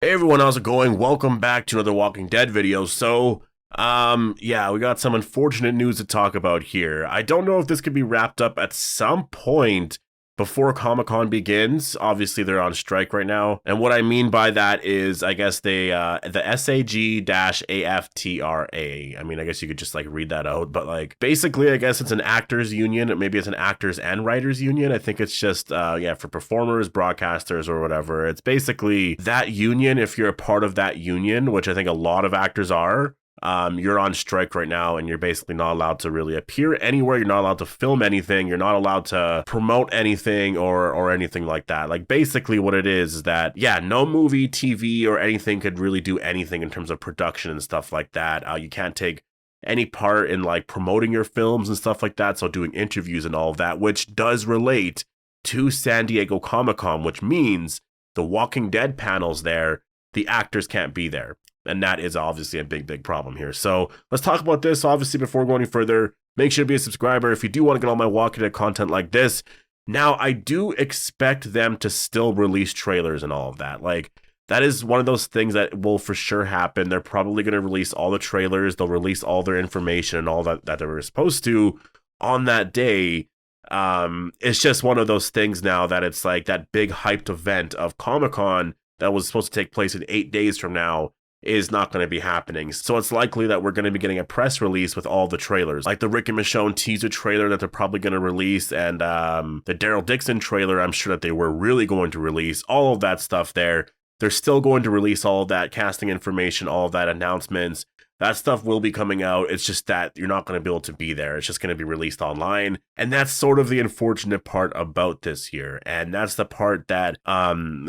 Hey everyone, how's it going? Welcome back to another Walking Dead video. Yeah, we got some unfortunate news to talk about here. I don't know if this could be wrapped up at some point before Comic-Con begins. Obviously, they're on strike right now. And what I mean by that is, I guess the SAG-AFTRA. I mean, I guess you could just like read that out, but like basically, I guess it's an actors union. Maybe it's an actors and writers union. I think it's just, yeah, for performers, broadcasters, or whatever. It's basically that union. If you're a part of that union, which I think a lot of actors are, you're on strike right now and you're basically not allowed to really appear anywhere. You're not allowed to film anything. You're not allowed to promote anything or anything like that. Like basically what it is that, yeah, no movie, TV or anything could really do anything in terms of production and stuff like that. You can't take any part in like promoting your films and stuff like that. So doing interviews and all of that, which does relate to San Diego Comic-Con, which means the Walking Dead panels there, the actors can't be there. And that is obviously a big problem here. So let's talk about this. Obviously, before going any further, make sure to be a subscriber if you do want to get all my Walking Dead content like this. Now, I do expect them to still release trailers and all of that. Like, that is one of those things that will for sure happen. They're probably going to release all the trailers. They'll release all their information and all that they were supposed to on that day. It's just one of those things now that it's like that big hyped event of Comic-Con that was supposed to take place in 8 days from now is not going to be happening. So it's likely that we're going to be getting a press release with all the trailers, like the Rick and Michonne teaser trailer that they're probably going to release, and the Daryl Dixon trailer I'm sure that they were really going to release. All of that stuff there. They're still going to release all of that casting information, all of that announcements. That stuff will be coming out. It's just that you're not going to be able to be there. It's just going to be released online. And that's sort of the unfortunate part about this year. And that's the part that,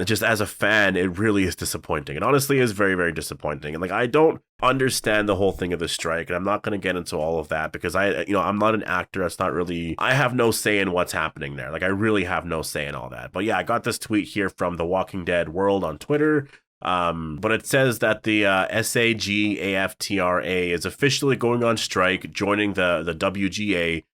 just as a fan, it really is disappointing. It honestly is very disappointing. And like, I don't understand the whole thing of the strike. And I'm not going to get into all of that because I'm not an actor. It's not really, I have no say in what's happening there. Like, I really have no say in all that. But yeah, I got this tweet here from the Walking Dead World on Twitter. But it says that the SAG-AFTRA is officially going on strike, joining the WGA.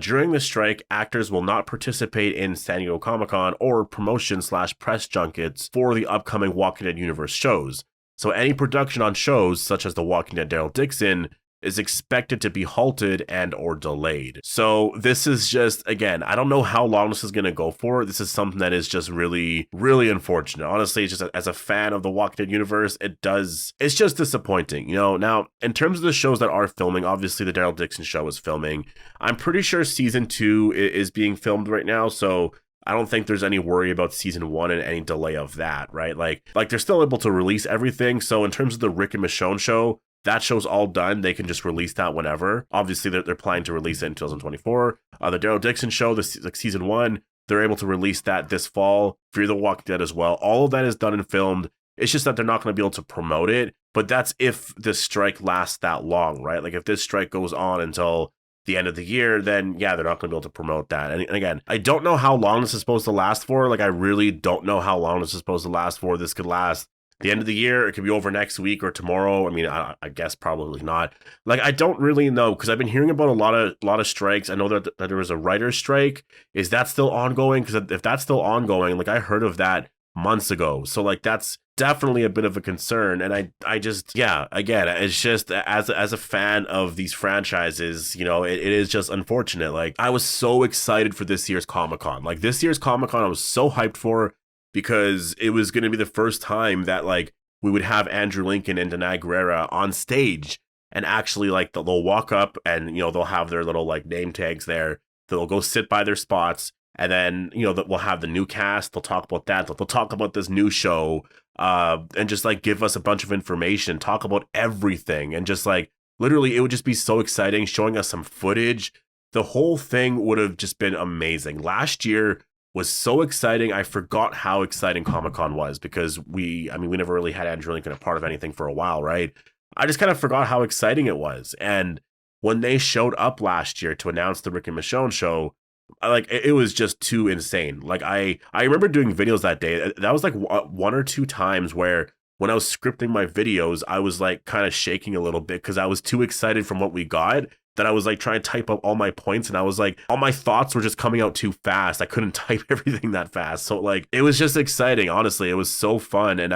During the strike, actors will not participate in San Diego Comic-Con or promotion/press junkets for the upcoming Walking Dead universe shows. So any production on shows such as The Walking Dead Daryl Dixon is expected to be halted and or delayed. So this is just, again, I don't know how long this is going to go for. This is something that is just really unfortunate. Honestly, it's just as a fan of the Walking Dead universe, it's just disappointing. Now, in terms of the shows that are filming, obviously the Daryl Dixon show is filming. I'm pretty sure season 2 is being filmed right now, so I don't think there's any worry about season 1 and any delay of that, right? Like they're still able to release everything. So in terms of the Rick and Michonne show, that show's all done. They can just release that whenever. Obviously, they're planning to release it in 2024. The Daryl Dixon show, like season 1, they're able to release that this fall. Fear the Walking Dead as well. All of that is done and filmed. It's just that they're not going to be able to promote it. But that's if this strike lasts that long, right? Like if this strike goes on until the end of the year, then yeah, they're not going to be able to promote that. And again, I don't know how long this is supposed to last for. Like I really don't know how long this is supposed to last for. This could last the end of the year. It could be over next week or tomorrow. I mean, I guess probably not. Like, I don't really know because I've been hearing about a lot of strikes. I know that there was a writer's strike. Is that still ongoing? Because if that's still ongoing, like I heard of that months ago. So like that's definitely a bit of a concern. And I just, yeah, again, it's just as a fan of these franchises, it is just unfortunate. Like I was so excited for this year's Comic-Con. Like this year's Comic-Con, I was so hyped for, because it was going to be the first time that like we would have Andrew Lincoln and Danai Gurira on stage, and actually like they'll walk up and they'll have their little like name tags there. They'll go sit by their spots, and then we'll have the new cast. They'll talk about that. They'll talk about this new show, and just like give us a bunch of information, talk about everything, and just like literally it would just be so exciting, showing us some footage. The whole thing would have just been amazing. Last year was so exciting. I forgot how exciting Comic-Con was because we never really had Andrew Lincoln a part of anything for a while, right? I just kind of forgot how exciting it was. And when they showed up last year to announce the Rick and Michonne show, it was just too insane. Like I remember doing videos that day. That was like one or two times where when I was scripting my videos, I was like kind of shaking a little bit because I was too excited from what we got, that I was like trying to type up all my points, and I was like, all my thoughts were just coming out too fast. I couldn't type everything that fast. So like, it was just exciting. Honestly, it was so fun. And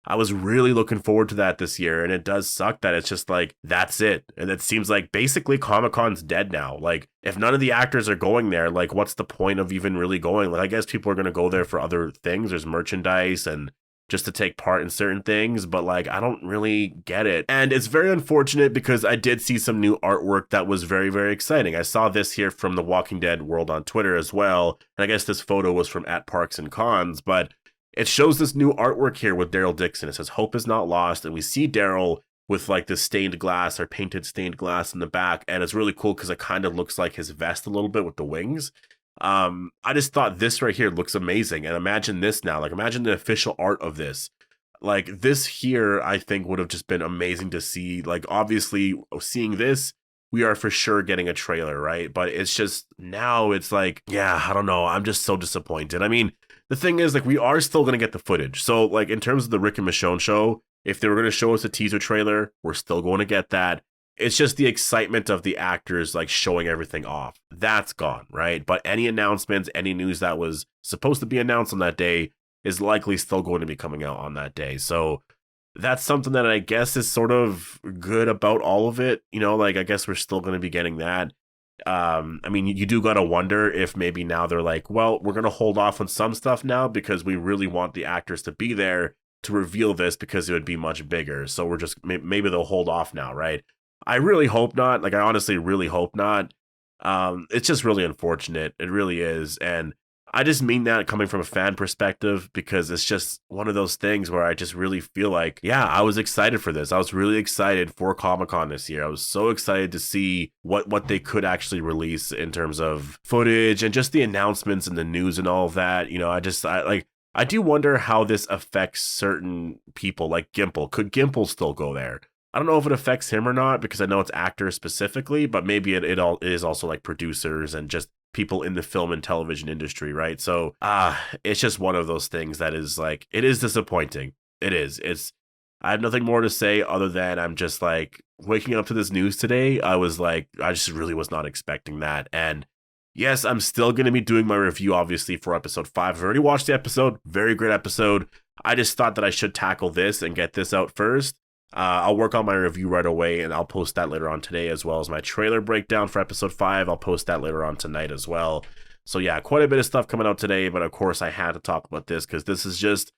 I was really looking forward to that this year, and it does suck that it's just like, that's it. And it seems like basically Comic-Con's dead now. Like, if none of the actors are going there, like, what's the point of even really going? Like, I guess people are going to go there for other things. There's merchandise and just to take part in certain things, but like, I don't really get it. And it's very unfortunate because I did see some new artwork that was very, very exciting. I saw this here from the Walking Dead world on Twitter as well. And I guess this photo was from @ParksandCons, but it shows this new artwork here with Daryl Dixon. It says, "Hope is not lost." And we see Daryl with like this stained glass or painted stained glass in the back. And it's really cool because it kind of looks like his vest a little bit with the wings. I just thought this right here looks amazing. And imagine this now, like imagine the official art of this. Like this here, I think would have just been amazing to see. Like obviously seeing this, we are for sure getting a trailer, right? But it's just now it's like, yeah, I don't know. I'm just so disappointed. I mean, the thing is, like, we are still going to get the footage. So, like, in terms of the Rick and Michonne show, if they were going to show us a teaser trailer, we're still going to get that. It's just the excitement of the actors, like, showing everything off. That's gone, right? But any announcements, any news that was supposed to be announced on that day is likely still going to be coming out on that day. So, that's something that I guess is sort of good about all of it. You know, like, I guess we're still going to be getting that. I mean, you do gotta wonder if maybe now they're like, well, we're gonna hold off on some stuff now because we really want the actors to be there to reveal this because it would be much bigger. So we're just maybe they'll hold off now, right? I really hope not. Like, I honestly really hope not. It's just really unfortunate. It really is, and I just mean that coming from a fan perspective because it's just one of those things where I just really feel like, yeah, I was excited for this. I was really excited for Comic-Con this year. I was so excited to see what they could actually release in terms of footage and just the announcements and the news and all of that. You know, I do wonder how this affects certain people like Gimple. Could Gimple still go there? I don't know if it affects him or not because I know it's actors specifically, but maybe it is also like producers and just people in the film and television industry, right? So it's just one of those things that is like, it is disappointing. It is. I have nothing more to say other than I'm just like waking up to this news today. I was like, I just really was not expecting that. And yes, I'm still going to be doing my review, obviously, for episode 5. I've already watched the episode. Very great episode. I just thought that I should tackle this and get this out first. I'll work on my review right away, and I'll post that later on today, as well as my trailer breakdown for episode 5. I'll post that later on tonight as well. So yeah, quite a bit of stuff coming out today, but of course I had to talk about this because this is just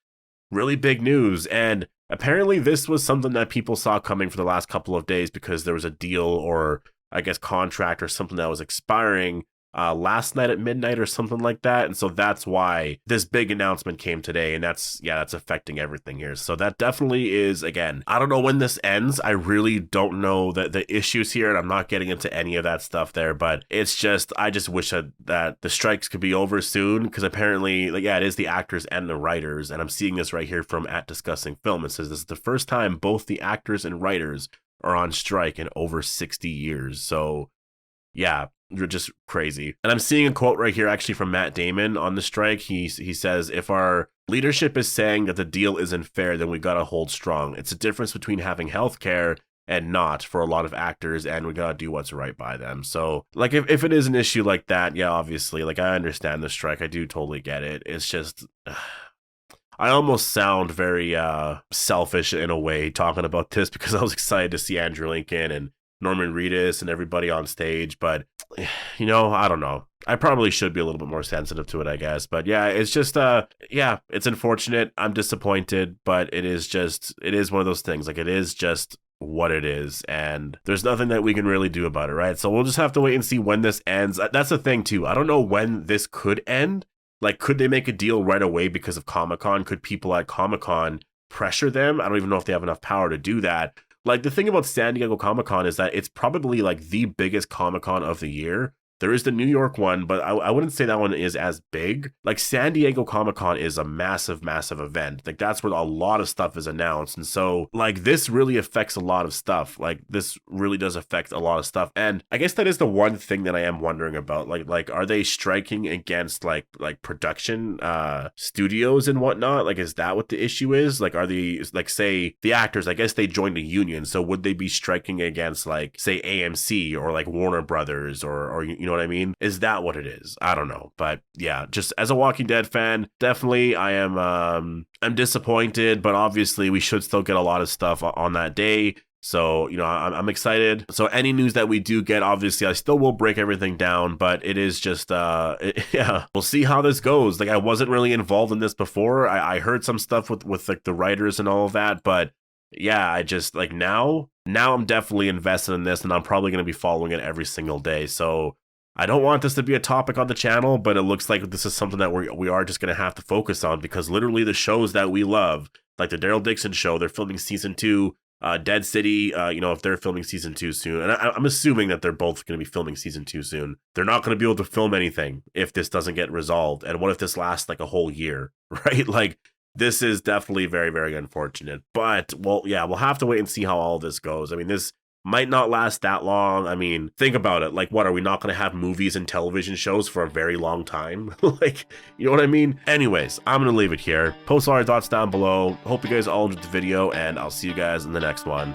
really big news. And apparently this was something that people saw coming for the last couple of days because there was a deal or I guess contract or something that was expiring last night at midnight or something like that. And so that's why this big announcement came today. And that's affecting everything here. So that definitely is, again, I don't know when this ends. I really don't know the issues here. And I'm not getting into any of that stuff there. But it's just, I just wish that the strikes could be over soon. Because apparently, like, yeah, it is the actors and the writers. And I'm seeing this right here from @DiscussingFilm. It says this is the first time both the actors and writers are on strike in over 60 years. So yeah, you're just crazy. And I'm seeing a quote right here actually from Matt Damon on the strike. He says, if our leadership is saying that the deal isn't fair, then we gotta hold strong. It's a difference between having health care and not for a lot of actors, and we gotta do what's right by them. So like if it is an issue like that, yeah, obviously, like I understand the strike. I do totally get it. It's just I almost sound very selfish in a way talking about this because I was excited to see Andrew Lincoln and Norman Reedus and everybody on stage, but you know, I don't know. I probably should be a little bit more sensitive to it, I guess. But yeah, it's just yeah, it's unfortunate. I'm disappointed, but it is one of those things. Like, it is just what it is, and there's nothing that we can really do about it, right? So we'll just have to wait and see when this ends. That's the thing too. I don't know when this could end. Like, could they make a deal right away because of Comic-Con? Could people at Comic-Con pressure them? I don't even know if they have enough power to do that. Like, the thing about San Diego Comic-Con is that it's probably like the biggest Comic-Con of the year. There is the New York one, but I wouldn't say that one is as big. Like, San Diego Comic-Con is a massive, massive event. Like, that's where a lot of stuff is announced. And so, like, this really affects a lot of stuff. Like, this really does affect a lot of stuff. And I guess that is the one thing that I am wondering about. Like, are they striking against, like production studios and whatnot? Like, is that what the issue is? Like, are they, like, say, the actors, I guess they joined a union. So would they be striking against, like, say, AMC or, like, Warner Brothers or you You know what I mean? Is that what it is? I don't know. But yeah, just as a Walking Dead fan, definitely I am I'm disappointed, but obviously we should still get a lot of stuff on that day. So, you know, I'm excited. So any news that we do get, obviously, I still will break everything down, but it is just, yeah, we'll see how this goes. Like, I wasn't really involved in this before. I heard some stuff with like the writers and all of that, but yeah, I just like now I'm definitely invested in this, and I'm probably going to be following it every single day. So I don't want this to be a topic on the channel, but it looks like this is something that we are just going to have to focus on, because literally the shows that we love, like the Daryl Dixon show, they're filming season 2. Dead City, you know, if they're filming season 2 soon, and I'm assuming that they're both going to be filming season 2 soon, they're not going to be able to film anything if this doesn't get resolved. And what if this lasts like a whole year, right? Like, this is definitely very, very unfortunate. But, well, yeah, we'll have to wait and see how all this goes. I mean, this might not last that long. I mean, think about it. Like, what, are we not going to have movies and television shows for a very long time? Like, you know what I mean? Anyways, I'm going to leave it here. Post all your thoughts down below. Hope you guys all enjoyed the video, and I'll see you guys in the next one.